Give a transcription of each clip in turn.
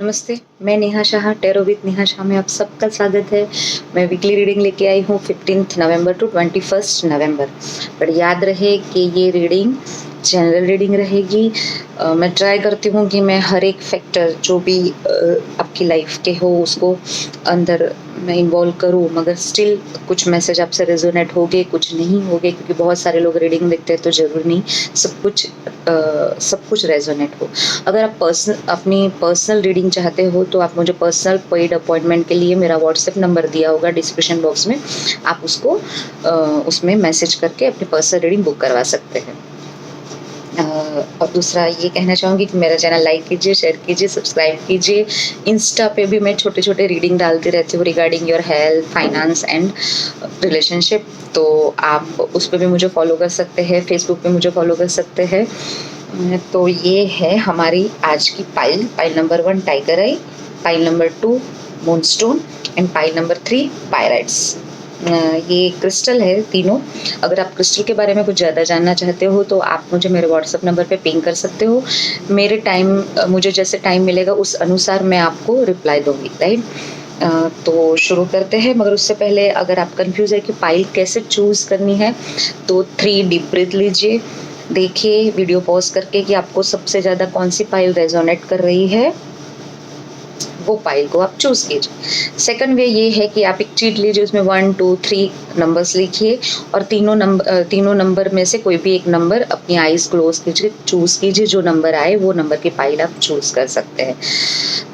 नमस्ते, मैं Neha Shah, tarot with Neha Shah में आप सबका स्वागत है। मैं वीकली रीडिंग लेके आई हूँ 15 नवंबर टू 21 नवंबर। पर याद रहे कि ये रीडिंग जनरल रीडिंग रहेगी। मैं ट्राई करती हूँ कि मैं हर एक फैक्टर जो भी आपकी लाइफ के हो उसको अंदर मैं इन्वॉल्व करूँ, मगर स्टिल कुछ मैसेज आपसे रेजोनेट होंगे, कुछ नहीं होंगे, क्योंकि बहुत सारे लोग रीडिंग देखते हैं तो ज़रूर नहीं सब कुछ रेजोनेट हो। अगर आप अपनी पर्सनल रीडिंग चाहते हो तो आप मुझे पर्सनल पेड अपॉइंटमेंट के लिए मेरा व्हाट्सएप नंबर दिया होगा डिस्क्रिप्शन बॉक्स में, आप उसको उसमें मैसेज करके अपनी पर्सनल रीडिंग बुक करवा सकते हैं। और दूसरा ये कहना चाहूँगी कि मेरा चैनल लाइक कीजिए, शेयर कीजिए, सब्सक्राइब कीजिए। इंस्टा पे भी मैं छोटे छोटे रीडिंग डालती रहती हूँ regarding your health, finance and relationship, तो आप उस पर भी मुझे फॉलो कर सकते हैं। फेसबुक पे मुझे फॉलो कर सकते हैं। तो ये है हमारी आज की pile number 1 tiger I, pile number 2 moonstone and pile number 3 pyrites. ये क्रिस्टल है तीनों। अगर आप क्रिस्टल के बारे में कुछ ज़्यादा जानना चाहते हो तो आप मुझे मेरे व्हाट्सएप नंबर पे पिंग कर सकते हो। मुझे जैसे टाइम मिलेगा उस अनुसार मैं आपको रिप्लाई दूंगी, राइट। तो शुरू करते हैं, मगर उससे पहले अगर आप कंफ्यूज है कि पाइल कैसे चूज़ करनी है तो 3 डीप ब्रीथ लीजिए। देखिए वीडियो पॉज करके कि आपको सबसे ज़्यादा कौन सी पाइल रेजोनेट कर रही है, वो पाइल को आप चूज कीजिए। सेकंड वे ये है कि आप एक चीट लीजिए, उसमें 1 2 3 नंबर्स लिखिए और तीनों नंबर में से कोई भी एक नंबर अपनी आईज क्लोज कीजिए, चूज कीजिए, जो नंबर आए वो नंबर की पाइल आप चूज कर सकते हैं।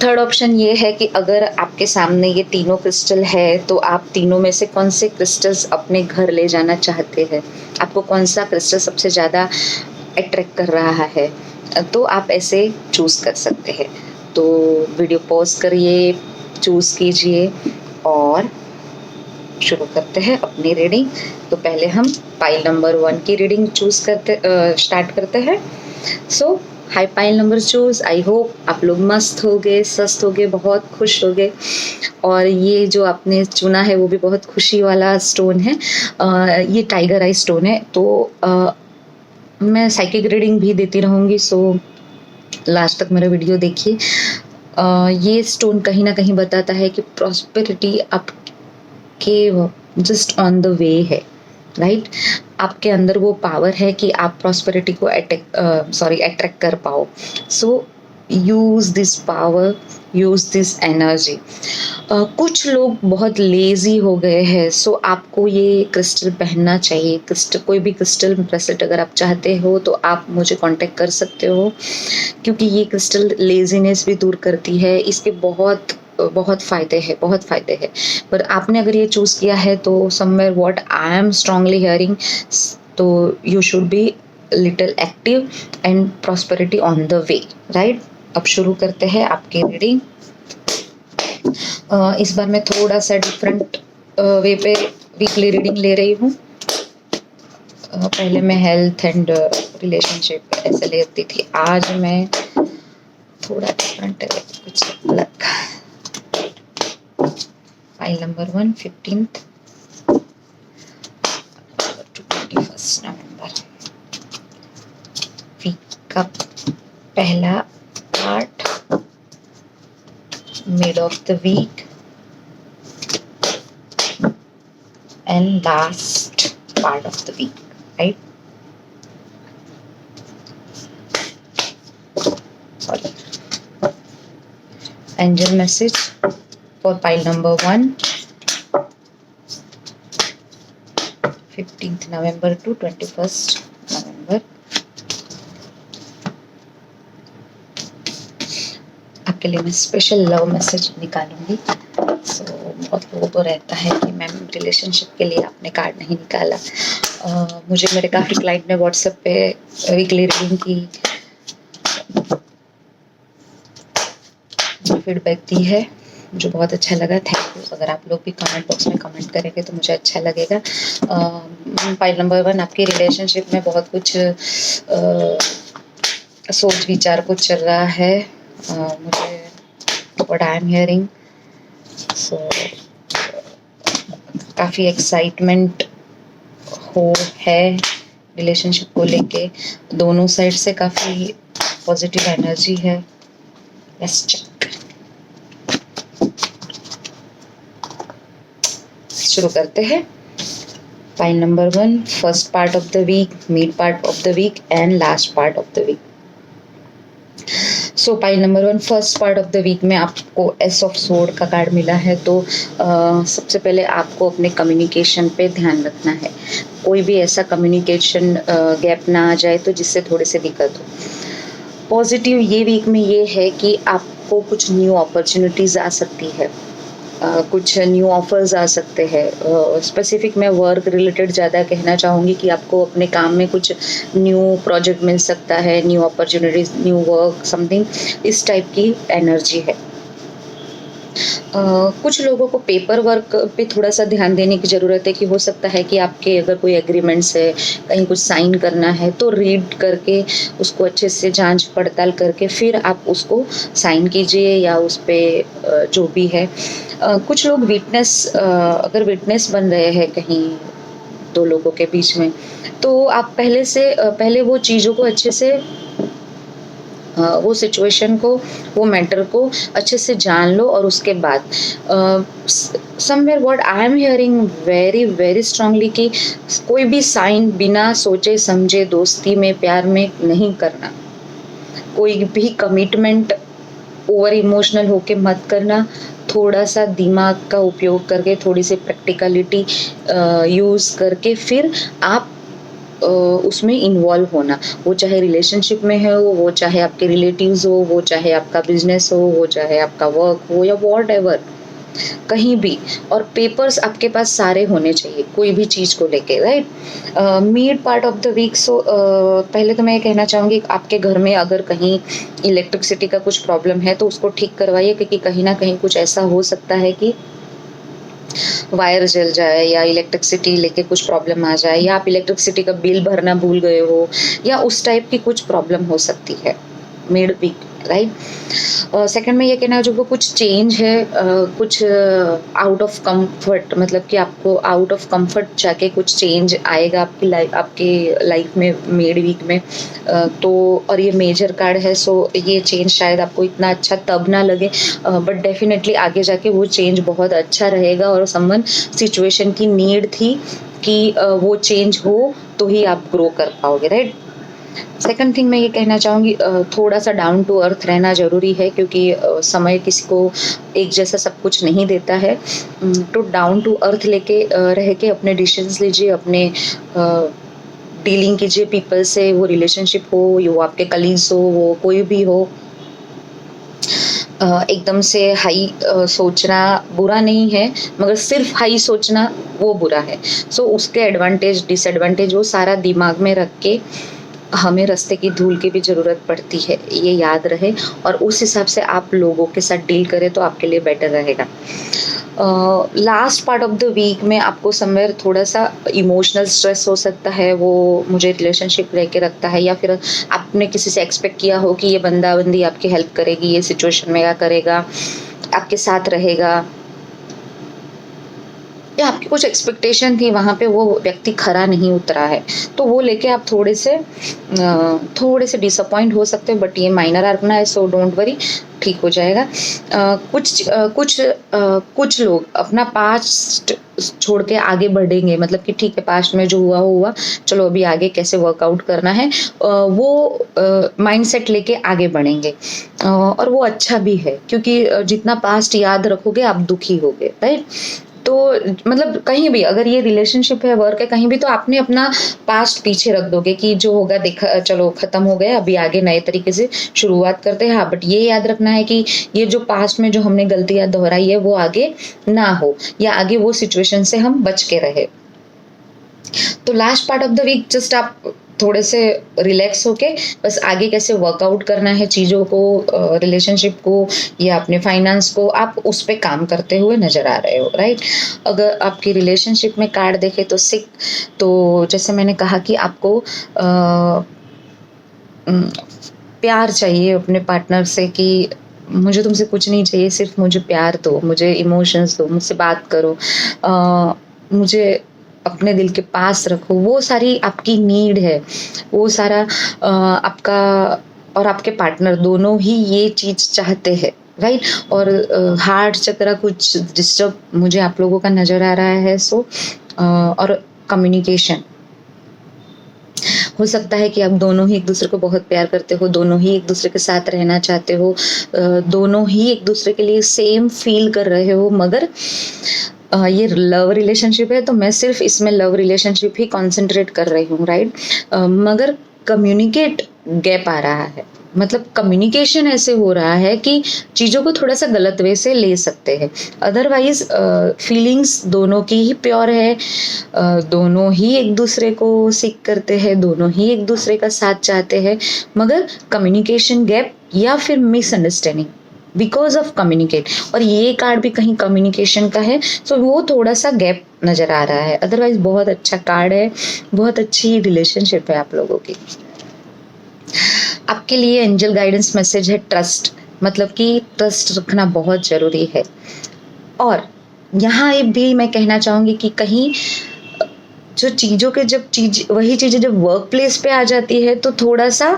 थर्ड ऑप्शन ये है कि अगर आपके सामने ये तीनों क्रिस्टल है तो आप तीनों में से कौन से क्रिस्टल्स अपने घर ले जाना चाहते हैं, आपको कौन सा क्रिस्टल सबसे ज़्यादा अट्रैक्ट कर रहा है, तो आप ऐसे चूज कर सकते हैं। तो वीडियो पॉज करिए, चूज कीजिए और शुरू करते हैं अपनी रीडिंग। तो पहले हम पाइल नंबर 1 की रीडिंग स्टार्ट करते हैं। So high pile number choose. I hope आप लोग मस्त होगे, स्वस्थ होगे, बहुत खुश होगे। और ये जो आपने चुना है वो भी बहुत खुशी वाला स्टोन है। ये टाइगर आई स्टोन है। तो मैं साइकिक रीडिंग भी देती रहूँगी, सो लास्ट तक मेरा वीडियो देखिए। ये स्टोन कहीं ना कहीं बताता है कि प्रॉस्पेरिटी आपके जस्ट ऑन द वे है, राइट। आपके अंदर वो पावर है कि आप प्रॉस्पेरिटी को अट्रैक्ट कर पाओ। So use this power, use this energy. कुछ लोग बहुत लेजी हो गए हैं, सो आपको ये क्रिस्टल पहनना चाहिए। कोई भी क्रिस्टल ब्रेसलेट अगर आप चाहते हो तो आप मुझे कांटेक्ट कर सकते हो, क्योंकि ये क्रिस्टल लेजीनेस भी दूर करती है। इसके बहुत फ़ायदे हैं। पर आपने अगर ये चूज़ किया है तो somewhere what I am strongly hearing, तो you should be little active and prosperity on the way, right. अब शुरू करते हैं आपकी रीडिंग। इस बार मैं थोड़ा सा डिफरेंट वे पे वीकली रीडिंग ले रही हूँ। पहले मैं हेल्थ एंड रिलेशनशिप ऐसे लेती थी, आज मैं थोड़ा डिफरेंट है, कुछ अलग। File number 1 15th to 21 November. Week का पहला part, mid of the week and last part of the week, right. Sorry. Angel message for pile number 1, 15th November to 21st November। आपके लिए मैं स्पेशल लव मैसेज निकालूंगी। बहुत लोगों को रहता है कि मैम रिलेशनशिप के लिए आपने कार्ड नहीं निकाला। मुझे मेरे काफ़ी क्लाइंट ने व्हाट्सएप पे वीकली रीडिंग की फीडबैक दी है, मुझे बहुत अच्छा लगा, थैंक यू। अगर आप लोग भी कमेंट बॉक्स में कमेंट करेंगे तो मुझे अच्छा लगेगा। पाइल नंबर 1 आपकी रिलेशनशिप में बहुत कुछ सोच विचार कुछ चल रहा है, मुझे व्हाट आई एम हियरिंग। सो काफ़ी एक्साइटमेंट है रिलेशनशिप को लेके, दोनों साइड से काफ़ी पॉजिटिव एनर्जी है। Let's check. शुरू करते हैं। Pile number 1, first part of the week, mid part of the week and last part of the week. So pile number 1, first part of the week में आपको ace of sword का card मिला है। तो सबसे पहले आपको अपने कम्युनिकेशन पे ध्यान रखना है। कोई भी ऐसा कम्युनिकेशन गैप ना आ जाए तो जिससे थोड़े से दिक्कत हो। पॉजिटिव ये वीक में ये है कि आपको कुछ न्यू अपॉर्चुनिटीज़ आ सकती है, कुछ न्यू ऑफर्स आ सकते हैं। स्पेसिफिक मैं वर्क रिलेटेड ज़्यादा कहना चाहूँगी कि आपको अपने काम में कुछ न्यू प्रोजेक्ट मिल सकता है, new opportunities, new work, something इस टाइप की एनर्जी है। कुछ लोगों को पेपर वर्क पे थोड़ा सा ध्यान देने की ज़रूरत है कि हो सकता है कि आपके अगर कोई एग्रीमेंट्स है, कहीं कुछ साइन करना है तो रीड करके उसको अच्छे से जांच पड़ताल करके फिर आप उसको साइन कीजिए या उस पर जो भी है। कुछ लोग अगर विटनेस बन रहे हैं कहीं दो लोगों के बीच में, तो आप पहले वो चीज़ों को अच्छे से वो सिचुएशन को, वो मैटर को अच्छे से जान लो और उसके बाद somewhere what I am hearing very very strongly कि कोई भी साइन बिना सोचे समझे दोस्ती में, प्यार में नहीं करना। कोई भी कमिटमेंट ओवर इमोशनल होके मत करना। थोड़ा सा दिमाग का उपयोग करके, थोड़ी सी प्रैक्टिकलिटी यूज़ करके फिर आप उसमें इन्वॉल्व होना। वो चाहे रिलेशनशिप में है, वो चाहे आपके रिलेटिव्स हो, वो चाहे आपका बिजनेस हो, वो चाहे आपका वर्क हो या वॉट एवर, कहीं भी। और पेपर्स आपके पास सारे होने चाहिए कोई भी चीज़ को लेके, right. Mid part of the week, so पहले तो मैं ये कहना चाहूँगी आपके घर में अगर कहीं इलेक्ट्रिसिटी का कुछ प्रॉब्लम है तो उसको ठीक करवाइए, क्योंकि कहीं ना कहीं कुछ ऐसा हो सकता है कि वायर जल जाए या इलेक्ट्रिसिटी लेके कुछ प्रॉब्लम आ जाए, या आप इलेक्ट्रिसिटी का बिल भरना भूल गए हो, या उस टाइप की कुछ प्रॉब्लम हो सकती है मिड वीक, राइट। सेकंड में ये कहना है जो कुछ चेंज है, कुछ आउट ऑफ कंफर्ट, मतलब कि आपको आउट ऑफ कंफर्ट जाके कुछ चेंज आएगा आपके लाइफ में मिड वीक में। तो और ये मेजर कार्ड है, सो ये चेंज शायद आपको इतना अच्छा तब ना लगे, बट डेफिनेटली आगे जाके वो चेंज बहुत अच्छा रहेगा और समवन सिचुएशन की नीड थी कि वो चेंज हो तो ही आप ग्रो कर पाओगे, राइट। सेकंड थिंग मैं ये कहना चाहूँगी, थोड़ा सा डाउन टू अर्थ रहना ज़रूरी है, क्योंकि समय किसी को एक जैसा सब कुछ नहीं देता है। तो डाउन टू अर्थ लेके रह के अपने डिसीजंस लीजिए, अपने डीलिंग कीजिए पीपल से, वो रिलेशनशिप हो, वो आपके कलीग्स हो, वो कोई भी हो। एकदम से हाई सोचना बुरा नहीं है, मगर सिर्फ हाई सोचना वो बुरा है। सो उसके एडवांटेज डिसएडवांटेज वो सारा दिमाग में रख के हमें रास्ते की धूल की भी ज़रूरत पड़ती है, ये याद रहे, और उस हिसाब से आप लोगों के साथ डील करें तो आपके लिए बेटर रहेगा। Last part of the week में आपको समवेयर थोड़ा सा इमोशनल स्ट्रेस हो सकता है, वो मुझे रिलेशनशिप लेके रखता है, या फिर आपने किसी से एक्सपेक्ट किया हो कि ये बंदी आपकी हेल्प करेगी, ये सिचुएशन में क्या करेगा, आपके साथ रहेगा, या आपकी कुछ एक्सपेक्टेशन थी, वहाँ पे वो व्यक्ति खरा नहीं उतरा है, तो वो लेके आप थोड़े से डिसअपॉइंट हो सकते हो, बट ये माइनर आर्कना है, सो डोंट वरी, ठीक हो जाएगा। कुछ लोग अपना पास्ट छोड़ के आगे बढ़ेंगे, मतलब कि ठीक है पास्ट में जो हुआ, चलो अभी आगे कैसे वर्कआउट करना है, वो माइंडसेट लेके आगे बढ़ेंगे, और वो अच्छा भी है, क्योंकि जितना पास्ट याद रखोगे आप दुखी होगे, राइट। तो मतलब कहीं भी अगर ये रिलेशनशिप है, वर्क है, कहीं भी तो आपने अपना पास्ट पीछे रख दोगे कि जो होगा देखा, चलो खत्म हो गया, अभी आगे नए तरीके से शुरुआत करते हैं। हाँ, बट ये याद रखना है कि ये जो पास्ट में जो हमने गलतियां दोहराई है वो आगे ना हो, या आगे वो सिचुएशन से हम बच के रहे। तो last part of the week just आप थोड़े से रिलैक्स होके बस आगे कैसे वर्कआउट करना है चीज़ों को, रिलेशनशिप को या अपने फाइनेंस को, आप उस पर काम करते हुए नज़र आ रहे हो, राइट। अगर आपकी रिलेशनशिप में कार्ड देखे तो सिक, तो जैसे मैंने कहा कि आपको प्यार चाहिए अपने पार्टनर से, कि मुझे तुमसे कुछ नहीं चाहिए, सिर्फ मुझे प्यार दो, मुझे इमोशंस दो, मुझसे बात करो, मुझे अपने दिल के पास रखो। वो सारी आपकी नीड है, वो सारा आपका और आपके पार्टनर दोनों ही ये चीज़ चाहते हैं राइट। और हार्ट चक्रा कुछ डिस्टर्ब मुझे आप लोगों का नज़र आ रहा है। सो और कम्युनिकेशन, हो सकता है कि आप दोनों ही एक दूसरे को बहुत प्यार करते हो, दोनों ही एक दूसरे के साथ रहना चाहते हो, दोनों ही एक दूसरे के लिए सेम फील कर रहे हो, मगर ये लव रिलेशनशिप है तो मैं सिर्फ इसमें लव रिलेशनशिप ही कॉन्सेंट्रेट कर रही हूँ, राइट। मगर कम्युनिकेट गैप आ रहा है, मतलब कम्युनिकेशन ऐसे हो रहा है कि चीज़ों को थोड़ा सा गलत वे से ले सकते हैं। अदरवाइज फीलिंग्स दोनों की ही प्योर है, दोनों ही एक दूसरे को सीख करते हैं, दोनों ही एक दूसरे का साथ चाहते हैं, मगर कम्युनिकेशन गैप या फिर मिसअंडरस्टैंडिंग बिकॉज ऑफ कम्युनिकेट, और ये कार्ड भी कहीं कम्युनिकेशन का है, सो वो थोड़ा सा गैप नज़र आ रहा है। अदरवाइज बहुत अच्छा कार्ड है, बहुत अच्छी रिलेशनशिप है आप लोगों की। आपके लिए एंजल गाइडेंस मैसेज है ट्रस्ट, मतलब कि ट्रस्ट रखना बहुत ज़रूरी है। और यहाँ ये भी मैं कहना चाहूँगी कि कहीं जो चीज़ों के वही चीज़ें जब वर्क प्लेस पे आ जाती है तो थोड़ा सा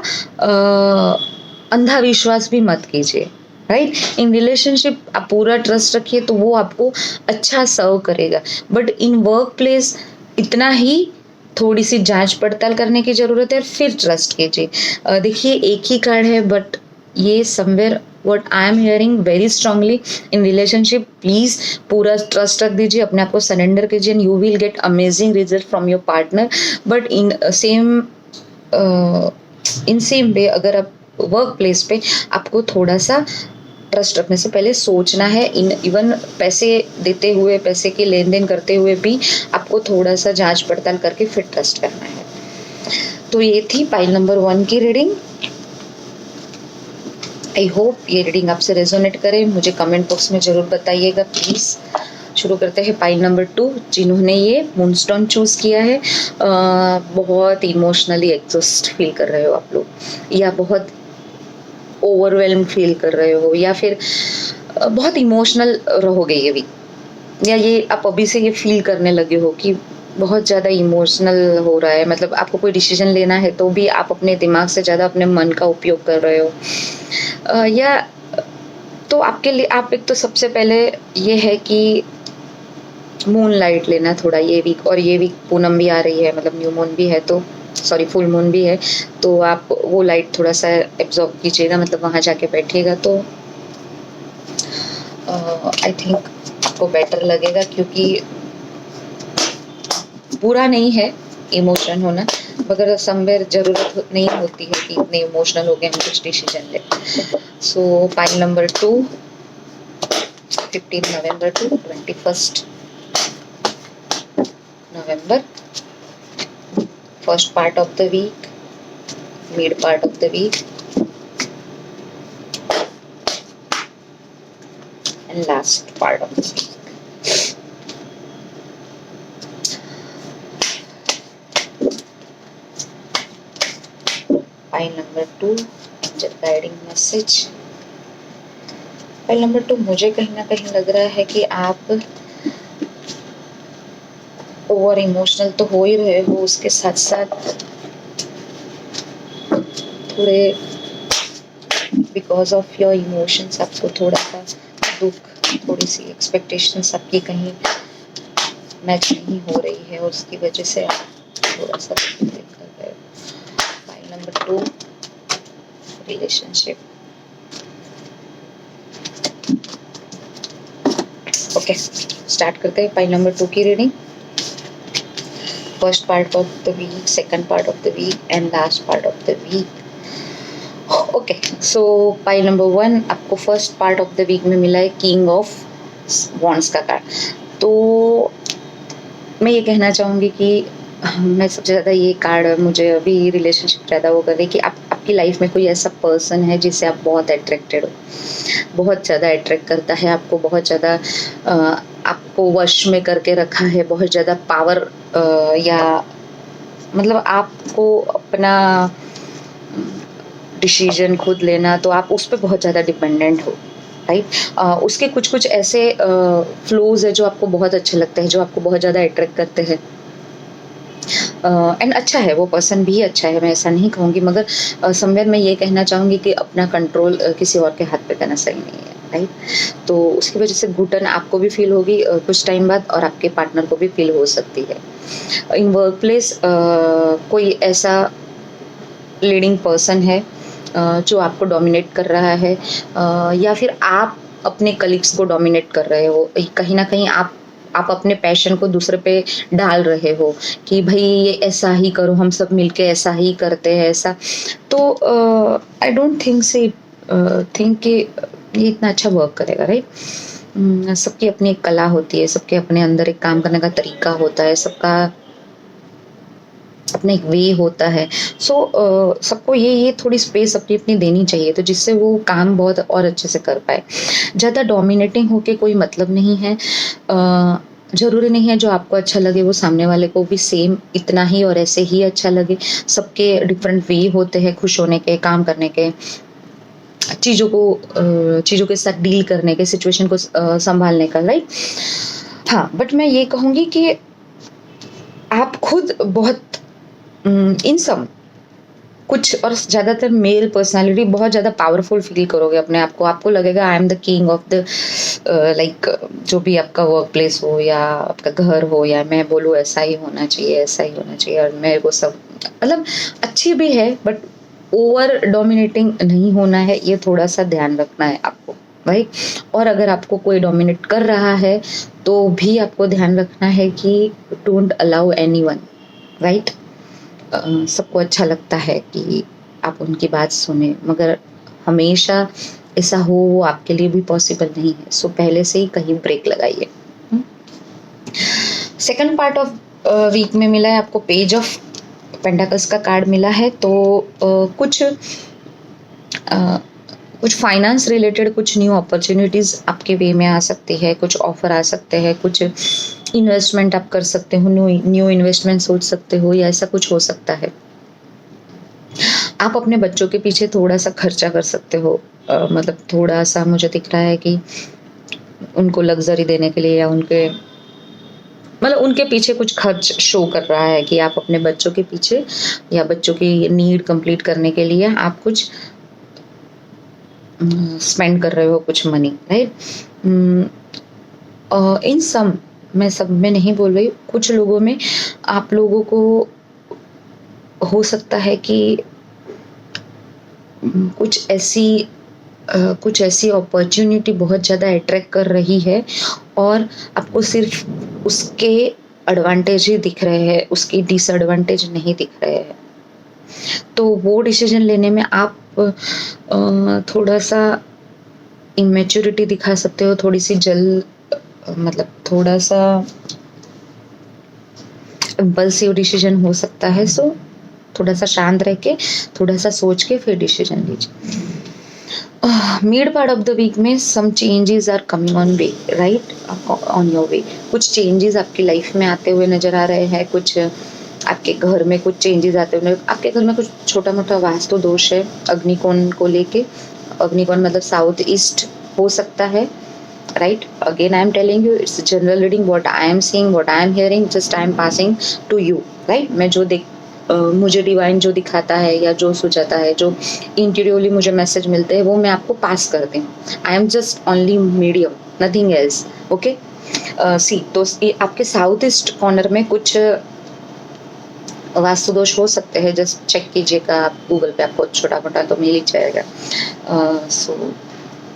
अंधा विश्वास भी मत कीजिए, राइट। इन रिलेशनशिप आप पूरा ट्रस्ट रखिए तो वो आपको अच्छा सर्व करेगा, बट इन वर्क प्लेस इतना ही थोड़ी सी जांच पड़ताल करने की ज़रूरत है, फिर ट्रस्ट कीजिए। देखिए एक ही कार्ड है, बट ये somewhere what I am hearing very strongly in relationship, please पूरा ट्रस्ट रख दीजिए, अपने आप को सरेंडर कीजिए and you will get amazing result from your partner. But in same way अगर आप वर्क प्लेस पे आपको थोड़ा सा ट्रस्ट रखने से पहले सोचना है, इवन पैसे देते हुए, पैसे के लेन देन करते हुए भी आपको थोड़ा सा जांच पड़ताल करके फिर ट्रस्ट करना है। तो ये थी पाइल नंबर 1 की रीडिंग। आई होप ये रीडिंग आपसे रेजोनेट करे, मुझे कमेंट बॉक्स में ज़रूर बताइएगा प्लीज़। शुरू करते हैं पाइल नंबर 2। जिन्होंने ये मूनस्टोन चूज़ किया है, बहुत इमोशनली एग्जॉस्ट फील कर रहे हो आप लोग, या बहुत ओवरवेल्म फील कर रहे हो, या फिर बहुत इमोशनल रहोगे ये वीक, या ये आप अभी से ये फील करने लगे हो कि बहुत ज़्यादा इमोशनल हो रहा है। मतलब आपको कोई डिसीजन लेना है तो भी आप अपने दिमाग से ज़्यादा अपने मन का उपयोग कर रहे हो। या तो आपके लिए आप एक तो सबसे पहले ये है कि मून लाइट लेना थोड़ा ये वीक, और ये वीक पूनम भी आ रही है, मतलब न्यू मून भी है, तो सॉरी फुल मून भी है, तो आप वो लाइट थोड़ा सा एब्जॉर्ब कीजिएगा, मतलब वहाँ जाके बैठिएगा तो आई थिंक आपको बेटर लगेगा, क्योंकि बुरा नहीं है इमोशन होना, मगर समवेयर ज़रूरत नहीं होती है कि इतने इमोशनल हो गए हम कुछ डिसीजन ले। So pile number 2, 15 November to 21 November, first part of the week, mid part of the week, and last part of the week. Pile number 2, angel guiding message. Pile number 2, मुझे कहीं ना कहीं लग रहा है कि आप ओवर इमोशनल तो हो ही रहे हो, उसके साथ साथ थोड़े बिकॉज ऑफ योर इमोशंस आपको थोड़ा सा दुख, थोड़ी सी एक्सपेक्टेशंस आपकी कहीं मैच नहीं हो रही है, और उसकी वजह से आप थोड़ा सा फील कर रहे हो। File number 2, relationship. Okay, start करते हैं फाइल नंबर 2 की reading. First part of the week, second part of the week and last part of the week. Okay, so pile number 1 आपको first part of the week में मिला है king of wands का card. तो मैं ये कहना चाहूँगी कि मैं सबसे ज़्यादा ये कार्ड मुझे अभी रिलेशनशिप ज़्यादा वो कर रही है कि आपकी लाइफ में कोई ऐसा पर्सन है जिससे आप बहुत अट्रैक्टेड हो, बहुत ज़्यादा अट्रैक्ट करता है आपको, बहुत ज़्यादा आपको वश में करके रखा है, बहुत ज़्यादा पावर, या मतलब आपको अपना डिसीजन खुद लेना, तो आप उस पर बहुत ज़्यादा डिपेंडेंट हो, राइट। उसके कुछ कुछ ऐसे फ्लोज है जो आपको बहुत अच्छे लगते हैं, जो आपको बहुत ज़्यादा अट्रैक्ट करते हैं, एंड अच्छा है, वो पर्सन भी अच्छा है, मैं ऐसा नहीं कहूँगी, मगर समवेयर मैं ये कहना चाहूँगी कि अपना कंट्रोल किसी और के हाथ पे करना सही नहीं है, राइट। तो उसकी वजह से घुटन आपको भी फील होगी कुछ टाइम बाद, और आपके पार्टनर को भी फील हो सकती है। इन वर्क प्लेस कोई ऐसा लीडिंग पर्सन है जो आपको डोमिनेट कर रहा है, या फिर आप अपने कलीग्स को डोमिनेट कर रहे हो। कहीं ना कहीं आप अपने पैशन को दूसरे पे डाल रहे हो कि भाई ये ऐसा ही करो, हम सब मिलके ऐसा ही करते हैं ऐसा। तो आई डोंट थिंक कि ये इतना अच्छा वर्क करेगा, राइट। सबकी अपनी एक कला होती है, सबके अपने अंदर एक काम करने का तरीका होता है, सबका अपना एक वे होता है। सो सबको ये थोड़ी स्पेस अपनी अपनी देनी चाहिए, तो जिससे वो काम बहुत और अच्छे से कर पाए। ज़्यादा डोमिनेटिंग होके कोई मतलब नहीं है। ज़रूरी नहीं है जो आपको अच्छा लगे वो सामने वाले को भी सेम इतना ही और ऐसे ही अच्छा लगे। सबके डिफरेंट वे होते हैं खुश होने के, काम करने के, चीज़ों के साथ डील करने के, सिचुएशन को संभालने का, राइट। हाँ, बट मैं ये कहूँगी कि आप खुद बहुत इन सम कुछ, और ज़्यादातर मेल पर्सनालिटी बहुत ज़्यादा पावरफुल फील करोगे अपने आप को। आपको लगेगा I am the king of the like, जो भी आपका वर्क प्लेस हो या आपका घर हो, या मैं बोलूँ ऐसा ही होना चाहिए, ऐसा ही होना चाहिए, और मेरे को सब मतलब अच्छी भी है, बट ओवर डोमिनेटिंग नहीं होना है, ये थोड़ा सा ध्यान रखना है आपको, राइट। और अगर आपको कोई डोमिनेट कर रहा है तो भी आपको ध्यान रखना है कि डोंट अलाउ एनीवन, राइट। सबको अच्छा लगता है कि आप उनकी बात सुने, मगर हमेशा ऐसा हो वो आपके लिए भी पॉसिबल नहीं है। सो पहले से ही कहीं ब्रेक लगाइए। सेकंड पार्ट ऑफ वीक में मिला है आपको पेज ऑफ पेंटाकल्स का कार्ड मिला है। तो कुछ फाइनेंस रिलेटेड कुछ न्यू अपॉर्चुनिटीज़ आपके वे में आ सकती है, कुछ ऑफर आ सकते हैं, कुछ इन्वेस्टमेंट आप कर सकते हो, न्यू इन्वेस्टमेंट सोच सकते हो, या ऐसा कुछ हो सकता है। आप अपने बच्चों के पीछे थोड़ा सा खर्चा कर सकते हो, मतलब थोड़ा सा मुझे दिख रहा है कि उनको लग्जरी देने के लिए, या उनके पीछे कुछ खर्च शो कर रहा है कि आप अपने बच्चों के पीछे या बच्चों की नीड कंप्लीट करने के लिए आप कुछ स्पेंड कर रहे हो, कुछ मनी, राइट। इन सम, मैं सब में नहीं बोल रही, कुछ लोगों में आप लोगों को हो सकता है कि कुछ ऐसी अपॉर्चुनिटी बहुत ज़्यादा अट्रैक्ट कर रही है, और आपको सिर्फ उसके एडवांटेज ही दिख रहे हैं, उसकी डिसएडवांटेज नहीं दिख रहे हैं। तो वो डिसीजन लेने में आप थोड़ा सा इमेच्योरिटी दिखा सकते हो, थोड़ी सी थोड़ा सा इम्पल्सिव डिसीजन हो सकता है। सो थोड़ा सा शांत रह के, थोड़ा सा सोच के फिर डिसीजन लीजिए। Mid part of the week में some changes are coming on way, right, on your way. कुछ चेंजेस आपकी लाइफ में आते हुए नजर आ रहे हैं, कुछ आपके घर में कुछ चेंजेस आते हुए, आपके घर में कुछ छोटा मोटा वास्तु दोष है अग्निकोण को लेके। अग्निकोण मतलब साउथ ईस्ट हो सकता है, right. Again I am telling you, it's general reading, what I am seeing, what I am hearing, just I am passing to you, right. मैं जो मुझे डिवाइन जो दिखाता है या जो सुझाता है, जो इंटीरियरली मुझे मैसेज मिलते हैं, वो मैं आपको पास करती हूँ। I am just only medium, nothing else, okay. See, तो आपके साउथ ईस्ट कॉर्नर में कुछ वास्तु दोष हो सकते हैं, जस्ट चेक कीजिएगा आप गूगल पे, आपको छोटा मोटा तो मिल ही जाएगा। सो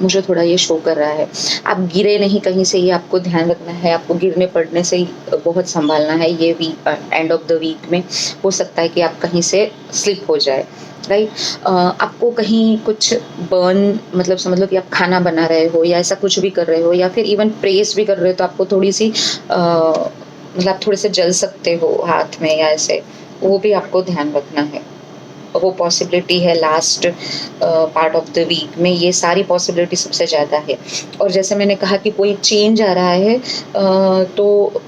मुझे थोड़ा ये शो कर रहा है, आप गिरे नहीं कहीं से, ये आपको ध्यान रखना है। आपको गिरने पड़ने से ही बहुत संभालना है। ये week, end of the week में हो सकता है कि आप कहीं से स्लिप हो जाए, राइट। आपको कहीं कुछ बर्न, मतलब समझ लो कि आप खाना बना रहे हो या ऐसा कुछ भी कर रहे हो, या फिर इवन प्रेस भी कर रहे हो, तो आपको थोड़ी सी मतलब आप थोड़े से जल सकते हो हाथ में या ऐसे, वो भी आपको ध्यान रखना है। वो पॉसिबिलिटी है last part of the week में, ये सारी पॉसिबिलिटी सबसे ज़्यादा है। और जैसे मैंने कहा कि कोई चेंज आ रहा है, तो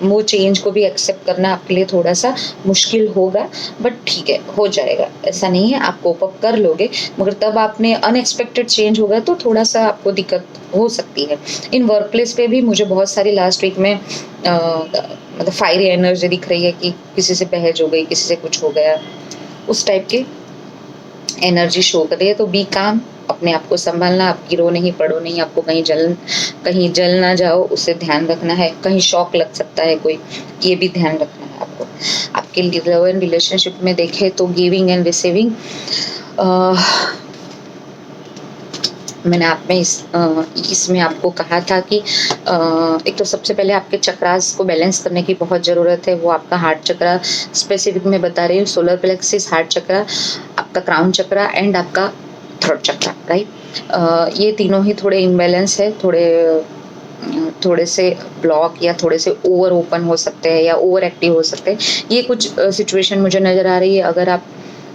वो चेंज को भी एक्सेप्ट करना आपके लिए थोड़ा सा मुश्किल होगा, बट ठीक है, हो जाएगा। ऐसा नहीं है, आप कोप अप कर लोगे, मगर तब आपने अनएक्सपेक्टेड चेंज होगा तो थोड़ा सा आपको दिक्कत हो सकती है। इन वर्क प्लेस पे भी मुझे बहुत सारी लास्ट वीक में मतलब फायरी एनर्जी दिख रही है कि किसी से बहस हो गई, किसी से कुछ हो गया, उस टाइप की एनर्जी शो कर रही है। तो बी काम, अपने आप को संभालना, आप गिरो नहीं, पड़ो नहीं, आपको कहीं जल ना जाओ, उसे ध्यान रखना है। कहीं शॉक लग सकता है कोई, ये भी ध्यान रखना है आपको। आपके लव एंड रिलेशनशिप में देखें तो गिविंग एंड रिसीविंग, मैंने आप में इसमें आपको कहा था कि एक तो सबसे पहले आपके चक्रास को बैलेंस करने की बहुत ज़रूरत है। वो आपका हार्ट चक्रा स्पेसिफिक में बता रही हूँ, सोलर प्लेक्सिस, हार्ट चक्रा, आपका क्राउन चक्रा एंड आपका थ्रोट चक्रा, राइट। ये तीनों ही थोड़े इम्बैलेंस है, थोड़े से ब्लॉक या थोड़े से ओवर ओपन हो सकते हैं या ओवर एक्टिव हो सकते हैं। ये कुछ सिचुएशन मुझे नज़र आ रही है। अगर आप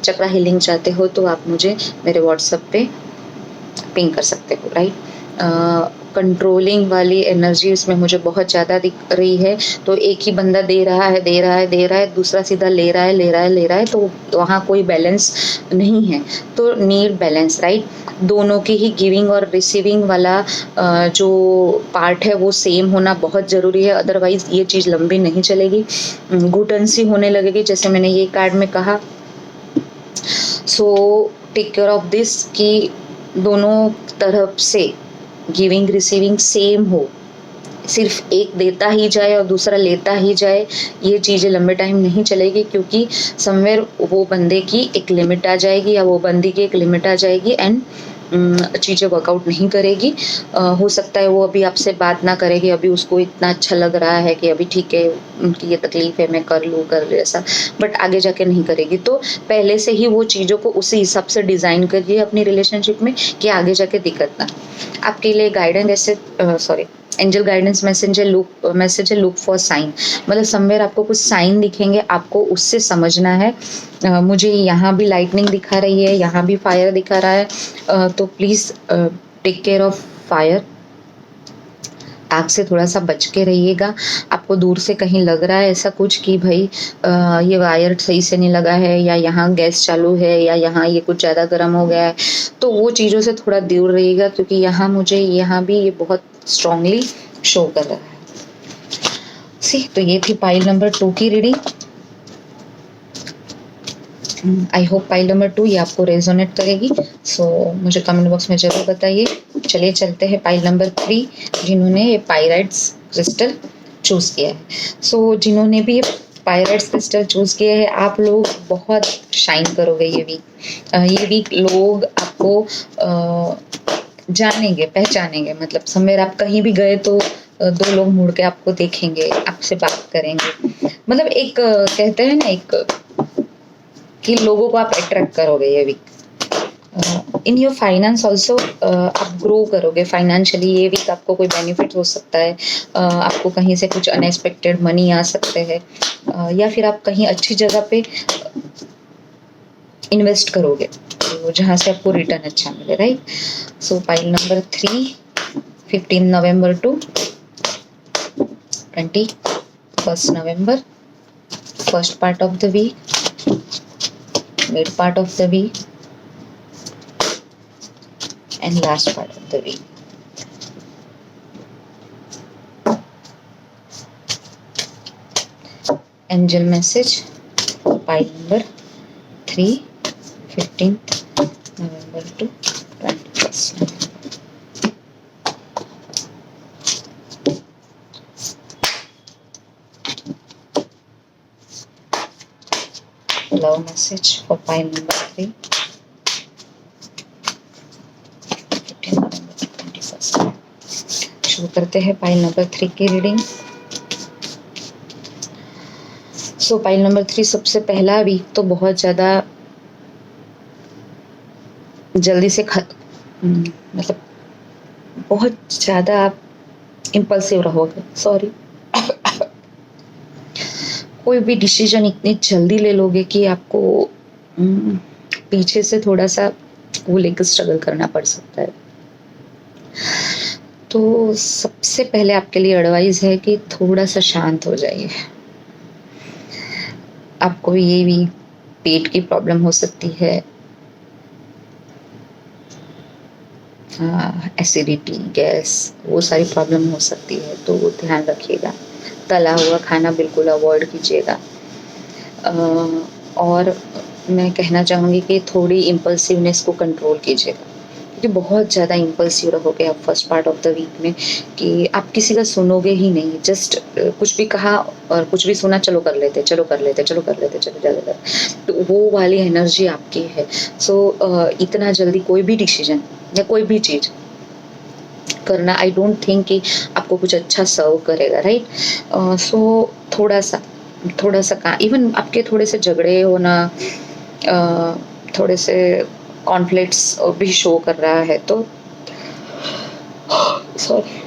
चक्रा हीलिंग चाहते हो तो आप मुझे मेरे व्हाट्सएप पे पिंग कर सकते हो, राइट। कंट्रोलिंग वाली एनर्जी इसमें मुझे बहुत ज़्यादा दिख रही है। तो एक ही बंदा दे रहा है, दूसरा सीधा ले रहा है, तो वहाँ कोई बैलेंस नहीं है। तो नीड बैलेंस, राइट। दोनों की ही गिविंग और रिसीविंग वाला जो पार्ट है वो सेम होना बहुत ज़रूरी है, अदरवाइज ये चीज़ लंबी नहीं चलेगी, घुटन सी होने लगेगी, जैसे मैंने ये कार्ड में कहा। So take care of this कि दोनों तरफ से गिविंग रिसीविंग सेम हो। सिर्फ एक देता ही जाए और दूसरा लेता ही जाए, ये चीज़ें लंबे टाइम नहीं चलेगी, क्योंकि समवेयर वो बंदे की एक लिमिट आ जाएगी या वो बंदी की एक लिमिट आ जाएगी एंड चीज़ें वर्कआउट नहीं करेगी। हो सकता है वो अभी आपसे बात ना करेगी, अभी उसको इतना अच्छा लग रहा है कि अभी ठीक है, उनकी ये तकलीफ है, मैं कर लूँ ऐसा, बट आगे जाके नहीं करेगी। तो पहले से ही वो चीज़ों को उसी हिसाब से डिज़ाइन करिए अपनी रिलेशनशिप में कि आगे जाके दिक्कत ना। आपके लिए गाइडेंस एंजल गाइडेंस मैसेज है लुक फॉर साइन, मतलब समवेयर आपको कुछ साइन दिखेंगे, आपको उससे समझना है। मुझे यहाँ भी लाइटनिंग दिखा रही है, यहाँ भी फायर दिखा रहा है, तो please take care of fire. आग से थोड़ा सा बच के रहिएगा। आपको दूर से कहीं लग रहा है ऐसा कुछ कि भाई ये वायर सही से नहीं लगा है, या यहाँ गैस चालू है, या यहाँ ये कुछ ज़्यादा गर्म हो गया है, तो वो चीज़ों से थोड़ा दूर रहिएगा, क्योंकि यहाँ भी ये बहुत स्ट्रांगली शो कर रहा है। तो ये थी पाइल नंबर 2 की reading. I hope pile number 2 ये आपको रेजोनेट करेगी। सो मुझे कमेंट बॉक्स में ज़रूर बताइए। चलिए चलते हैं पाइल नंबर 3, जिन्होंने ये पायराइट्स क्रिस्टल चूज़ किया है। सो जिन्होंने भी ये पायराइट्स क्रिस्टल चूज़ किया है, आप लोग बहुत शाइन करोगे ये वीक लोग आपको जानेंगे, पहचानेंगे। मतलब समवेयर आप कहीं भी गए तो 2 लोग मुड़ के आपको देखेंगे, आपसे बात करेंगे। मतलब एक कहते हैं ना कि लोगों को आप अट्रैक्ट करोगे ये week. In your finance also आप ग्रो करोगे फाइनेंशियली। ये वीक आपको कोई बेनिफिट हो सकता है, आपको कहीं से कुछ अनएक्सपेक्टेड मनी आ सकते हैं, या फिर आप कहीं अच्छी जगह पे इन्वेस्ट करोगे तो जहाँ से आपको रिटर्न अच्छा मिले, right. So pile number 3, 15 November to 21 November, first part of the week, mid part of the week and last part of the week. Angel message pile number 3, 15th November to 21st November. Love message for pile number 3, 15 November to 21st. शुरू करते हैं pile number 3 की reading. सो pile number 3, सबसे पहला week तो बहुत ज़्यादा जल्दी से मतलब बहुत ज़्यादा आप इम्पल्सिव रहोगे। कोई भी डिसीजन इतनी जल्दी ले लोगे कि आपको पीछे से थोड़ा सा वो लेकर स्ट्रगल करना पड़ सकता है। तो सबसे पहले आपके लिए एडवाइस है कि थोड़ा सा शांत हो जाइए। आपको ये भी पेट की प्रॉब्लम हो सकती है, एसिडिटी, गैस, वो सारी प्रॉब्लम हो सकती है, तो वो ध्यान रखिएगा। तला हुआ खाना बिल्कुल अवॉइड कीजिएगा। और मैं कहना चाहूँगी कि थोड़ी इम्पल्सिवनेस को कंट्रोल कीजिएगा, क्योंकि बहुत ज़्यादा इम्पल्सिव रहोगे आप first part of the week में, कि आप किसी का सुनोगे ही नहीं, जस्ट कुछ भी कहा और कुछ भी सुना, चलो कर लेते, चलो कर लेते, चलो कर लेते, चलो ज़्यादा, तो वो वाली एनर्जी आपकी है। सो इतना जल्दी कोई भी डिसीजन या कोई भी चीज़ करना, आई डोंट थिंक कि आपको कुछ अच्छा सर्व करेगा, राइट। सो थोड़ा सा का इवन आपके थोड़े से झगड़े होना, थोड़े से कॉन्फ्लिक्ट्स भी शो कर रहा है, तो sorry,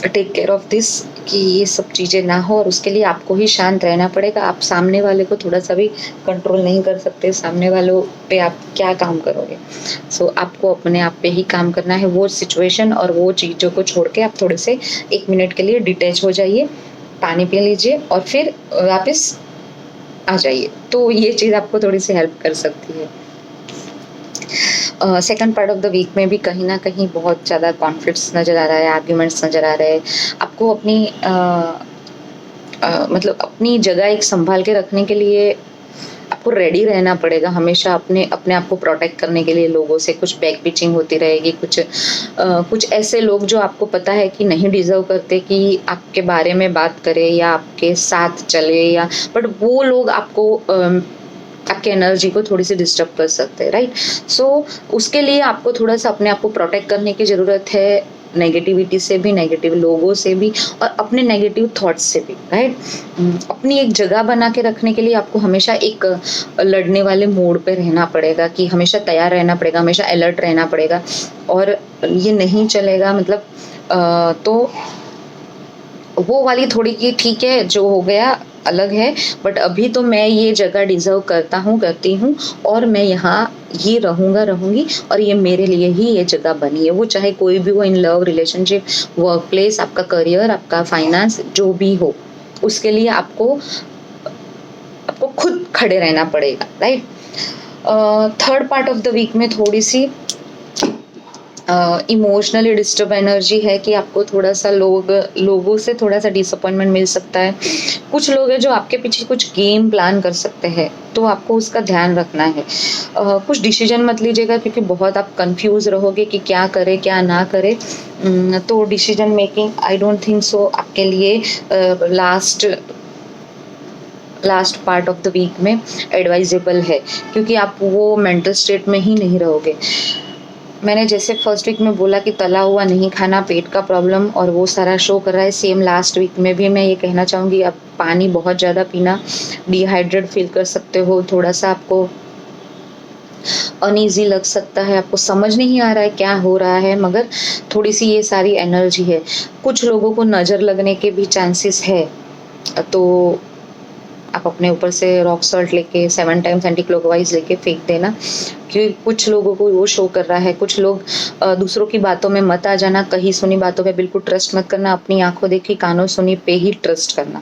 take care of this कि ये सब चीज़ें ना हो, और उसके लिए आपको ही शांत रहना पड़ेगा। आप सामने वाले को थोड़ा सा भी कंट्रोल नहीं कर सकते, सामने वालों पे आप क्या काम करोगे। सो आपको अपने आप पे ही काम करना है। वो सिचुएशन और वो चीज़ों को छोड़ के आप थोड़े से 1 मिनट के लिए डिटैच हो जाइए, पानी पी लीजिए और फिर वापस आ जाइए, तो ये चीज़ आपको थोड़ी सी हेल्प कर सकती है। Second part of the week में भी कहीं ना कहीं बहुत ज़्यादा कॉन्फ्लिक्ट्स नज़र आ रहा है, आर्ग्यूमेंट्स नज़र आ रहे हैं। आपको अपनी मतलब अपनी जगह एक संभाल के रखने के लिए आपको रेडी रहना पड़ेगा हमेशा, अपने आप को प्रोटेक्ट करने के लिए। लोगों से कुछ बैक पिचिंग होती रहेगी, कुछ ऐसे लोग जो आपको पता है कि नहीं डिजर्व करते कि आपके बारे में बात करें या आपके साथ चले, या बट वो लोग आपको आपके एनर्जी को थोड़ी सी डिस्टर्ब कर सकते हैं, राइट। सो उसके लिए आपको थोड़ा सा अपने आप को प्रोटेक्ट करने की ज़रूरत है, नेगेटिविटी से भी, नेगेटिव लोगों से भी, और अपने नेगेटिव थॉट्स से भी, राइट। अपनी एक जगह बना के रखने के लिए आपको हमेशा एक लड़ने वाले मोड पे रहना पड़ेगा, कि हमेशा तैयार रहना पड़ेगा, हमेशा अलर्ट रहना पड़ेगा, और ये नहीं चलेगा मतलब तो वो वाली थोड़ी की ठीक है, जो हो गया अलग है, बट अभी तो मैं ये जगह डिजर्व करता हूँ, करती हूँ, और मैं यहाँ ये रहूँगी, और ये मेरे लिए ही ये जगह बनी है। वो चाहे कोई भी हो, in love, relationship, work place, आपका करियर, आपका फाइनेंस, जो भी हो, उसके लिए आपको खुद खड़े रहना पड़ेगा, right. Third part of the week में थोड़ी सी इमोशनली डिस्टर्ब एनर्जी है, कि आपको थोड़ा सा लोगों से थोड़ा सा डिसअपॉइंटमेंट मिल सकता है। कुछ लोग हैं जो आपके पीछे कुछ गेम प्लान कर सकते हैं, तो आपको उसका ध्यान रखना है। कुछ डिसीजन मत लीजिएगा, क्योंकि बहुत आप कंफ्यूज रहोगे कि क्या करें क्या ना करें। तो decision making I don't think so आपके लिए last part of the week में एडवाइजेबल है, क्योंकि आप वो मेंटल स्टेट में ही नहीं रहोगे। मैंने जैसे फर्स्ट वीक में बोला कि तला हुआ नहीं खाना, पेट का प्रॉब्लम और वो सारा शो कर रहा है, सेम लास्ट वीक में भी मैं ये कहना चाहूँगी, आप पानी बहुत ज़्यादा पीना, डिहाइड्रेट फील कर सकते हो, थोड़ा सा आपको अनईजी लग सकता है, आपको समझ नहीं आ रहा है क्या हो रहा है, मगर थोड़ी सी ये सारी एनर्जी है। कुछ लोगों को नज़र लगने के भी चांसेस है, तो आप अपने ऊपर से रॉक सॉल्ट लेके 7 टाइम्स एंटी क्लॉकवाइज लेके फेंक देना, क्योंकि कुछ लोगों को वो शो कर रहा है। कुछ लोग दूसरों की बातों में मत आ जाना, कहीं सुनी बातों पे बिल्कुल ट्रस्ट मत करना, अपनी आंखों देखी कानों सुनी पे ही ट्रस्ट करना।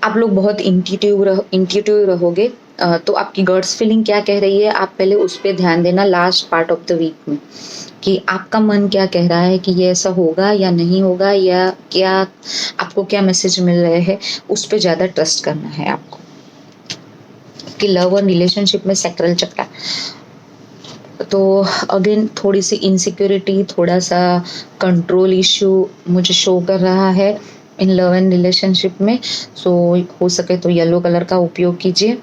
आप लोग बहुत इंट्यूटिव रहोगे, तो आपकी गट्स फीलिंग क्या कह रही है, आप पहले उस पर ध्यान देना last part of the week में, कि आपका मन क्या कह रहा है कि ये ऐसा होगा या नहीं होगा, या क्या आपको क्या मैसेज मिल रहे हैं, उस पर ज़्यादा ट्रस्ट करना है आपको। कि लव और रिलेशनशिप में सैक्रल चक्रा, तो अगेन थोड़ी सी इनसिक्योरिटी, थोड़ा सा कंट्रोल इश्यू मुझे शो कर रहा है इन लव एंड रिलेशनशिप में। सो हो सके तो येलो कलर का उपयोग कीजिए।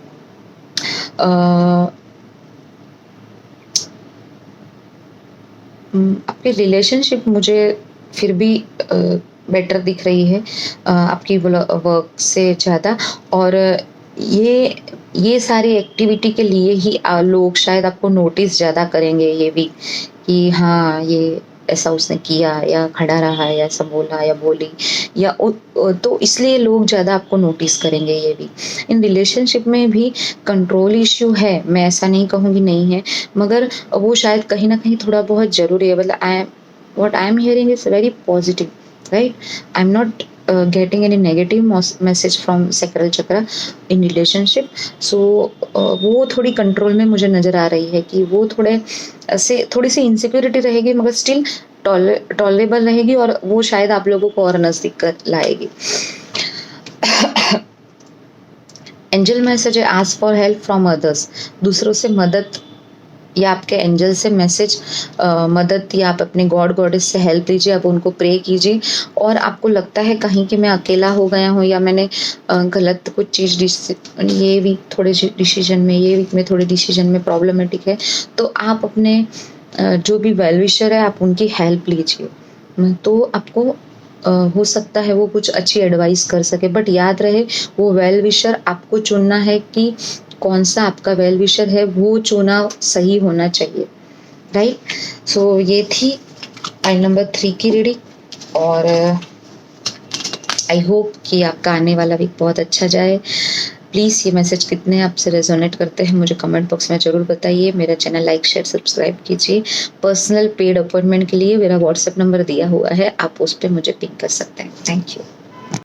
आपकी रिलेशनशिप मुझे फिर भी बेटर दिख रही है आपकी वर्क से ज़्यादा, और ये सारी एक्टिविटी के लिए ही लोग शायद आपको नोटिस ज़्यादा करेंगे ये वीक, कि हाँ ये ऐसा उसने किया, या खड़ा रहा, या ऐसा बोला या बोली, या तो इसलिए लोग ज़्यादा आपको नोटिस करेंगे ये वीक। इन रिलेशनशिप में भी कंट्रोल इश्यू है, मैं ऐसा नहीं कहूँगी नहीं है, मगर वो शायद कहीं ना कहीं थोड़ा बहुत ज़रूरी है। मतलब what I am hearing is very positive, right? I am not getting any negative message from sacral chakra in relationship. So वो थोड़ी कंट्रोल में मुझे नज़र आ रही है, कि वो थोड़ी सी इनसिक्योरिटी रहेगी, मगर स्टिल टॉलरेबल रहेगी, और वो शायद आप लोगों को और नज़दीक कर लाएगी। एंजल मैसेज है, ask for help from others, दूसरों से मदद या आपके एंजल से मैसेज मदद, या आप अपने गॉड गॉडेस से हेल्प लीजिए, आप उनको प्रे कीजिए। और आपको लगता है कहीं कि मैं अकेला हो गया हूँ या मैंने गलत कुछ चीज़ ये वीक थोड़े डिसीजन में, ये वीक में थोड़े डिसीजन में प्रॉब्लमेटिक है, तो आप अपने जो भी वेल विशर है आप उनकी हेल्प लीजिए। तो आपको हो सकता है वो कुछ अच्छी एडवाइस कर सके, बट याद रहे वो वेल विशर आपको चुनना है कि कौन सा आपका वेल विशर है, वो चुना सही होना चाहिए, राइट। सो ये थी पाइल नंबर 3 की रीडिंग, और आई होप कि आपका आने वाला वीक बहुत अच्छा जाए। प्लीज़ ये मैसेज कितने आपसे रेजोनेट करते हैं मुझे कमेंट बॉक्स में ज़रूर बताइए। मेरा चैनल लाइक शेयर सब्सक्राइब कीजिए। पर्सनल पेड अपॉइंटमेंट के लिए मेरा व्हाट्सएप नंबर दिया हुआ है, आप उस पर मुझे पिक कर सकते हैं। Thank you.